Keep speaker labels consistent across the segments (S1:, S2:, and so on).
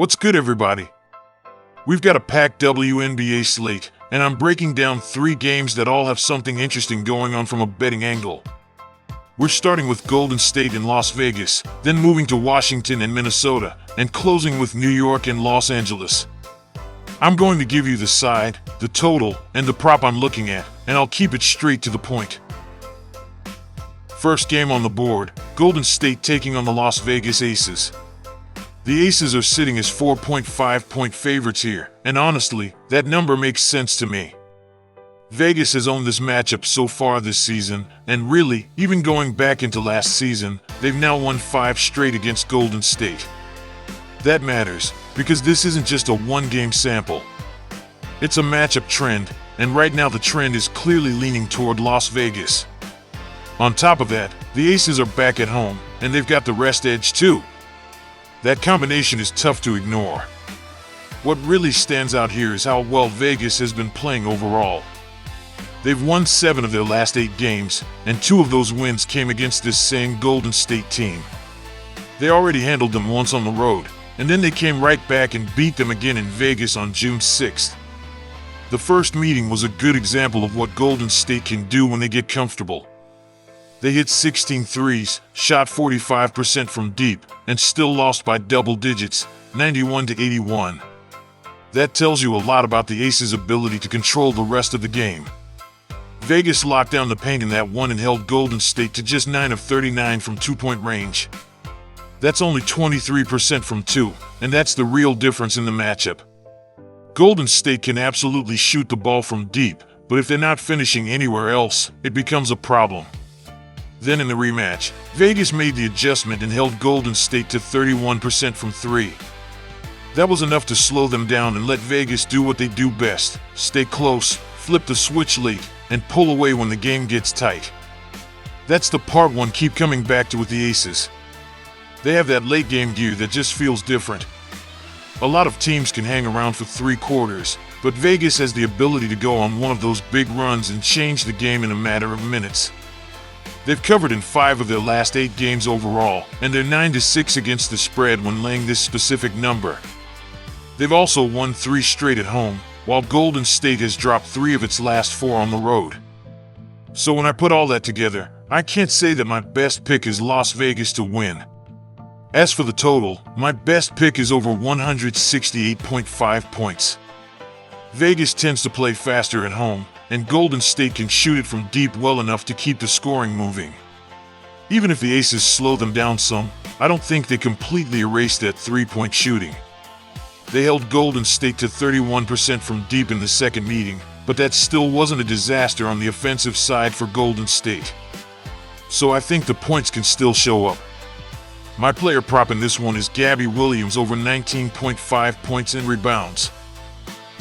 S1: What's good, everybody? We've got a packed WNBA slate, and I'm breaking down 3 games that all have something interesting going on from a betting angle. We're starting with Golden State and Las Vegas, then moving to Washington and Minnesota, and closing with New York and Los Angeles. I'm going to give you the side, the total, and the prop I'm looking at, and I'll keep it straight to the point. First game on the board, Golden State taking on the Las Vegas Aces. The Aces are sitting as 4.5-point favorites here, and honestly, that number makes sense to me. Vegas has owned this matchup so far this season, and really, even going back into last season, they've now won 5 straight against Golden State. That matters, because this isn't just a one-game sample. It's a matchup trend, and right now the trend is clearly leaning toward Las Vegas. On top of that, the Aces are back at home, and they've got the rest edge too. That combination is tough to ignore. What really stands out here is how well Vegas has been playing overall. They've won 7 of their last 8 games, and 2 of those wins came against this same Golden State team. They already handled them once on the road, and then they came right back and beat them again in Vegas on June 6th. The first meeting was a good example of what Golden State can do when they get comfortable. They hit 16 threes, shot 45% from deep, and still lost by double digits, 91-81. That tells you a lot about the Aces' ability to control the rest of the game. Vegas locked down the paint in that one and held Golden State to just 9 of 39 from 2-point range. That's only 23% from 2, and that's the real difference in the matchup. Golden State can absolutely shoot the ball from deep, but if they're not finishing anywhere else, it becomes a problem. Then in the rematch, Vegas made the adjustment and held Golden State to 31% from 3. That was enough to slow them down and let Vegas do what they do best: stay close, flip the switch late, and pull away when the game gets tight. That's the part one keep coming back to with the Aces. They have that late game gear that just feels different. A lot of teams can hang around for 3 quarters, but Vegas has the ability to go on one of those big runs and change the game in a matter of minutes. They've covered in 5 of their last 8 games overall, and they're 9-6 against the spread when laying this specific number. They've also won 3 straight at home, while Golden State has dropped 3 of its last 4 on the road. So when I put all that together, I can't say that my best pick is Las Vegas to win. As for the total, my best pick is over 168.5 points. Vegas tends to play faster at home, and Golden State can shoot it from deep well enough to keep the scoring moving. Even if the Aces slow them down some, I don't think they completely erased that 3-point shooting. They held Golden State to 31% from deep in the second meeting, but that still wasn't a disaster on the offensive side for Golden State. So I think the points can still show up. My player prop in this one is Gabby Williams over 19.5 points and rebounds.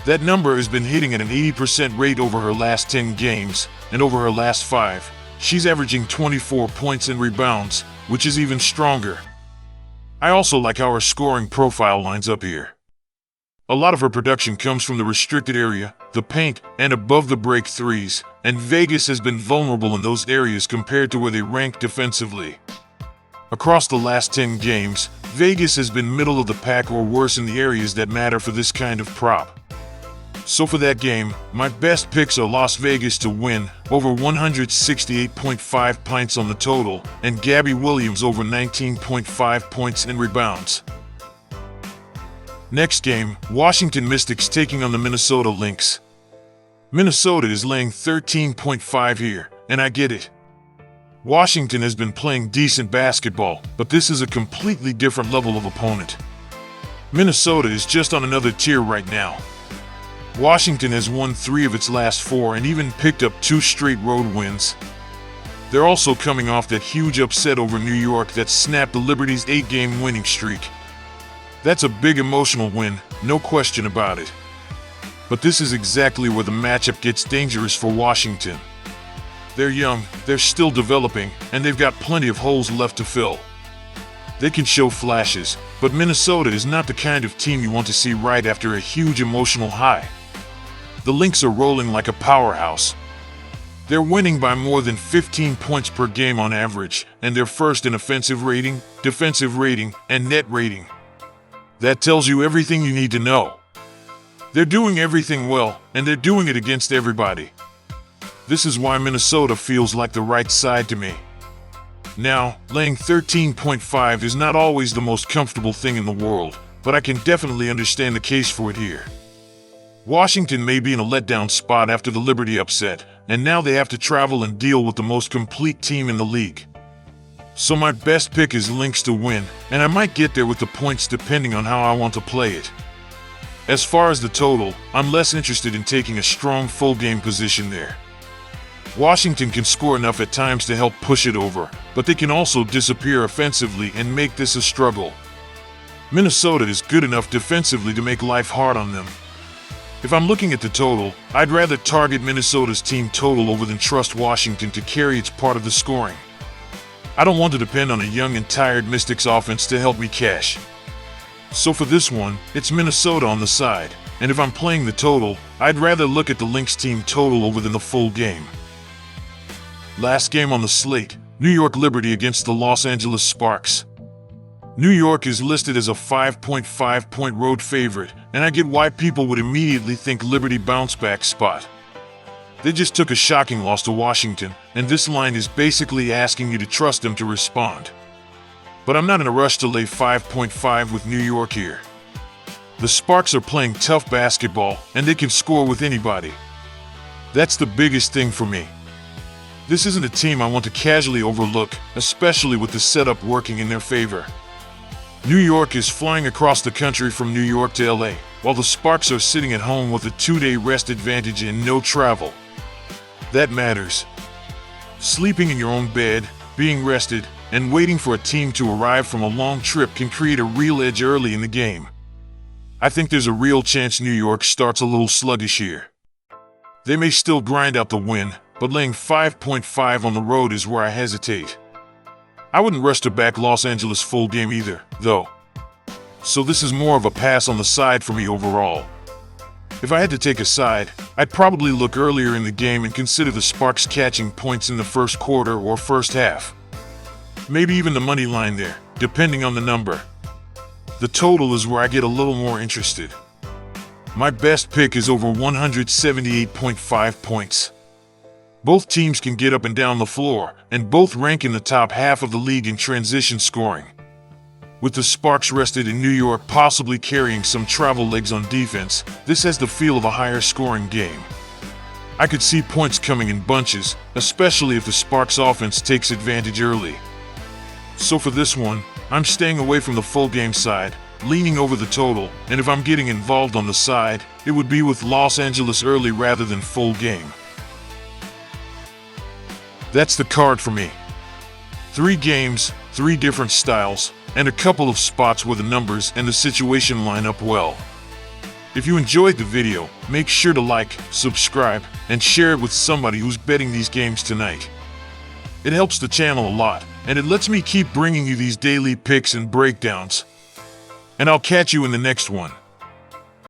S1: That number has been hitting at an 80% rate over her last 10 games, and over her last 5, she's averaging 24 points and rebounds, which is even stronger. I also like how her scoring profile lines up here. A lot of her production comes from the restricted area, the paint, and above the break threes, and Vegas has been vulnerable in those areas compared to where they rank defensively. Across the last 10 games, Vegas has been middle of the pack or worse in the areas that matter for this kind of prop. So for that game, my best picks are Las Vegas to win, over 168.5 points on the total, and Gabby Williams over 19.5 points and rebounds. Next game, Washington Mystics taking on the Minnesota Lynx. Minnesota is laying 13.5 here, and I get it. Washington has been playing decent basketball, but this is a completely different level of opponent. Minnesota is just on another tier right now. Washington has won 3 of its last 4 and even picked up 2 straight road wins. They're also coming off that huge upset over New York that snapped the Liberty's 8-game winning streak. That's a big emotional win, no question about it. But this is exactly where the matchup gets dangerous for Washington. They're young, they're still developing, and they've got plenty of holes left to fill. They can show flashes, but Minnesota is not the kind of team you want to see right after a huge emotional high. The Lynx are rolling like a powerhouse. They're winning by more than 15 points per game on average, and they're first in offensive rating, defensive rating, and net rating. That tells you everything you need to know. They're doing everything well, and they're doing it against everybody. This is why Minnesota feels like the right side to me. Now, laying 13.5 is not always the most comfortable thing in the world, but I can definitely understand the case for it here. Washington may be in a letdown spot after the Liberty upset, and now they have to travel and deal with the most complete team in the league. So my best pick is Lynx to win, and I might get there with the points depending on how I want to play it. As far as the total, I'm less interested in taking a strong full game position there. Washington can score enough at times to help push it over, but they can also disappear offensively and make this a struggle. Minnesota is good enough defensively to make life hard on them. If I'm looking at the total, I'd rather target Minnesota's team total over than trust Washington to carry its part of the scoring. I don't want to depend on a young and tired Mystics offense to help me cash. So for this one, it's Minnesota on the side, and if I'm playing the total, I'd rather look at the Lynx team total over than the full game. Last game on the slate, New York Liberty against the Los Angeles Sparks. New York is listed as a 5.5 point road favorite, and I get why people would immediately think Liberty bounce back spot. They just took a shocking loss to Washington, and this line is basically asking you to trust them to respond. But I'm not in a rush to lay 5.5 with New York here. The Sparks are playing tough basketball, and they can score with anybody. That's the biggest thing for me. This isn't a team I want to casually overlook, especially with the setup working in their favor. New York is flying across the country from New York to LA, while the Sparks are sitting at home with a 2-day rest advantage and no travel. That matters. Sleeping in your own bed, being rested, and waiting for a team to arrive from a long trip can create a real edge early in the game. I think there's a real chance New York starts a little sluggish here. They may still grind out the win, but laying 5.5 on the road is where I hesitate. I wouldn't rush to back Los Angeles full game either, though. So this is more of a pass on the side for me overall. If I had to take a side, I'd probably look earlier in the game and consider the Sparks catching points in the first quarter or first half. Maybe even the money line there, depending on the number. The total is where I get a little more interested. My best pick is over 178.5 points. Both teams can get up and down the floor, and both rank in the top half of the league in transition scoring. With the Sparks rested in New York possibly carrying some travel legs on defense, this has the feel of a higher scoring game. I could see points coming in bunches, especially if the Sparks offense takes advantage early. So for this one, I'm staying away from the full game side, leaning over the total, and if I'm getting involved on the side, it would be with Los Angeles early rather than full game. That's the card for me. 3 games, 3 different styles, and a couple of spots where the numbers and the situation line up well. If you enjoyed the video, make sure to like, subscribe, and share it with somebody who's betting these games tonight. It helps the channel a lot, and it lets me keep bringing you these daily picks and breakdowns. And I'll catch you in the next one.